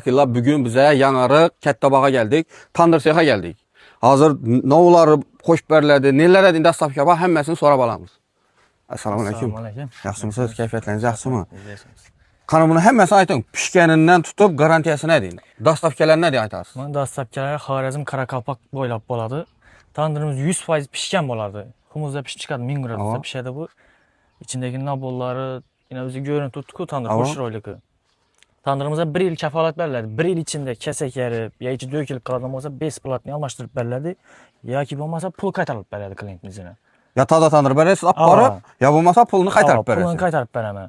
Bugün bize yanarıq, Kattabağa geldik, Tandır Seyxə geldik. Hazır novları xoş bərlədi, nelərə deyində Astafkaba həmməsini sonra balamız. Assalamu aleykum. Yaxşımısınız, keyfiyyətləriniz yaxşımı? Xanım, bunu həmməsi aytın, pişkənindən tutub garantiyası nə deyin? Dastafkələr nə deyin aytarsınız? Mən Dastafkələr Xarəzm Karakalpak boylab boladı. Tandırımız 100% pişkən boladı. Xumuzda piş çıxadı, 1000 qradusda pişədi bu. İçindəki nabolları, yine bizi görün tutku tandır, hoş rolikı. Tandırımıza 1 il kəfalat bərlədi. 1 il içində kəsək yeri, ya ki 4 il qalan olsa 5 platını almışdırıb bərlədi. Ya ki olmasa pul qaytarıb bərlədi klientimizə. Ya taza tandır bərəsiz, aparıb, ya olmasa pulunu qaytarıb bərəsiz. Pulunu qaytarıb bərəmə.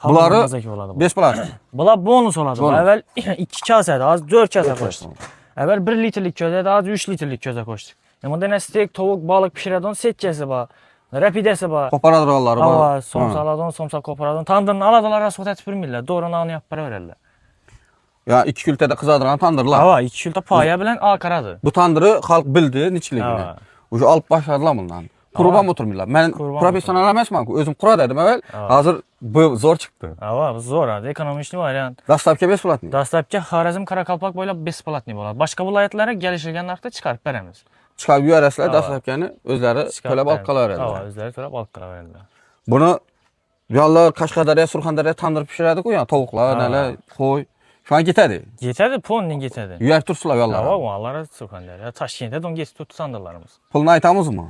Bunları 5 plat. Bunlar bonus oladı. Əvvəl 2 kasədir, az 4 kasə qoşduq. Əvvəl 1 litrlik közədir, az 3 litrlik közə qoşduq. Bunda nə steak, tovuq, balıq pişirədon setkəsi var. Rapidəsi var. Koparadırlar var. Somsaladon, somsa koparadon. Tandırın aladılar, rasxot etmirlər. Doğru nağını yapıb para verərlər. Ya 2 kültədə qızadıran tandırlar. Hava 2 kültə paya bilən Ankaradır. Bu tandırı xalq bildi, neçiligini. Ucu alıb başladılar bundan. Kurban oturmurlar. Mən professional eləməsəm ki, özüm qura dedim əvvəl. Hazır bu zor çıxdı. Hava zor adı. Ekonomik variant. Dastafkə 5 platni. Dastafkə Xarəzm Karakalpak boylab 5 platni болады. Başqa vilayətlərə gəlişirgən narxda çıxarıb bərəmiz. Çıxarıb yuyarəslər Dastafkəni özləri tələb alqala verədilər. Hava özləri tələb alqala verədilər. Bunu yallar Qaşqadarya, Surxandarya tandır pişirədik o, yəni tovuqlar, nələr, xoy. Şu an getədi. Getədi, pulun getədi. Yüyər tursular yollara. Hava onlara Surxandarya, Taşkentdə don getib tutdu sandırlarımız. Pulunu aytamız mı?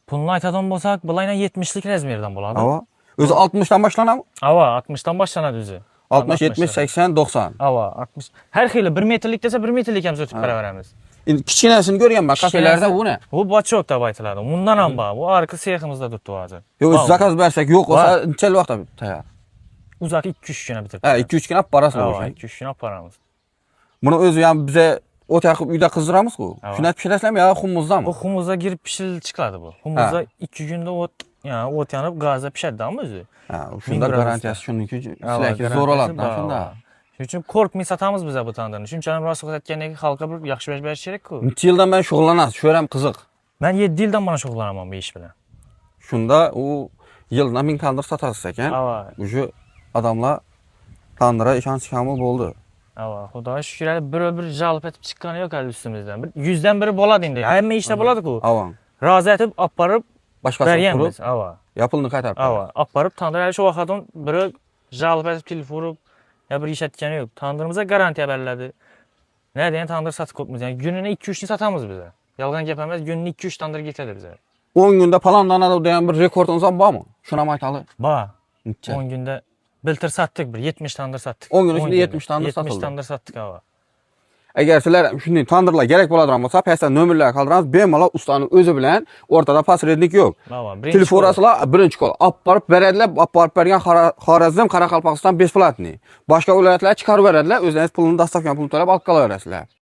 Pulunu aytadan bolsaq, bulayla 70'lik rezmerdən boladı. Hava. Özü 60'dan başlanar mı? Hava 60'dan başlanar düzü. 60, 70, 80, 90. Hava 60. Hər xeyli 1 metrlik desə 1 metrlik həmsə ötüb para verəmiz. Kiçinəsini görürəm mən kafelərdə bu nə? Bu baçok da baytıladı. Bundan amba. Bu arka seyximizdə tutdu azı. Yox, zakaz versək yox olsa neçə vaxtda təyər? Uzaq 2-3 günə bitir. Hə, 2-3 gün aparasın o şey. 2-3 gün aparamız. Bunu özü yəni bizə o təxib uyda qızdıramız bu. Şunat pişirəsəm ya xumuzdan mı? Bu xumuzda girib pişiril çıxladı bu. Xumuzda 2 gündə ot yanıb qazda pişərdi amma özü. Hə, şunda garantiyası şunun ki, siləkli zor olardı da şunda. Üçün korkmuy satamız bizə bu tandırını. Çünki canım rasxot etkənəki xalqa bir yaxşı bərabər şərək ku. Neçə ildən mən şoğlanaz, şörəm qızıq. Mən 7 ildən bana şoğlanamam bu iş bilən. Şunda o yılına 1000 tandır satarsın ikən, ucu adamlar tandıra işan çıkamı oldu. Hava, Xudaya şükür hələ bir jalb etib çıxqanı yox hələ üstümüzdən. 100-dən biri boladı indi. Həmmə işdə boladı ku. Hava. Razı etib aparıb başqasını qurub. Hava. Yapılını qaytarıb. Hava. Aparıb tandır hələ şu vaxtdan biri jalb etib telif vurub. Ya bir iş etkəni yox. Tandırımıza garantiya bərlədi. Nə deyən tandır satıb qopmuz. Yəni gününə 2-3 satamız bizə. Yalğan gəpəməz, gününə 2-3 tandır getədir bizə. 10 gündə palandan deyən bir rekordunuz var mı? Şuna maytalı. Ba. 10 gündə biltir satdıq bir 70 tandır satdıq. 10 gün içində 70 tandır satıldı. 70 tandır satdıq hava. Əgər sizlər şunu tandırla gərək boladıramasa, pəsdən nömrələri qaldıranız, bemalal ustanın özü bilən ortada pasrednik yox. Telefonasılar birinci kol. Aparıb verədilər, aparıb verən Xarəzm Karakalpaqistan 5 platni. Başqa vilayətlərə çıxarıb verədilər, özləriniz pulunu Dastafyan pulunu tələb alqala verəsilər.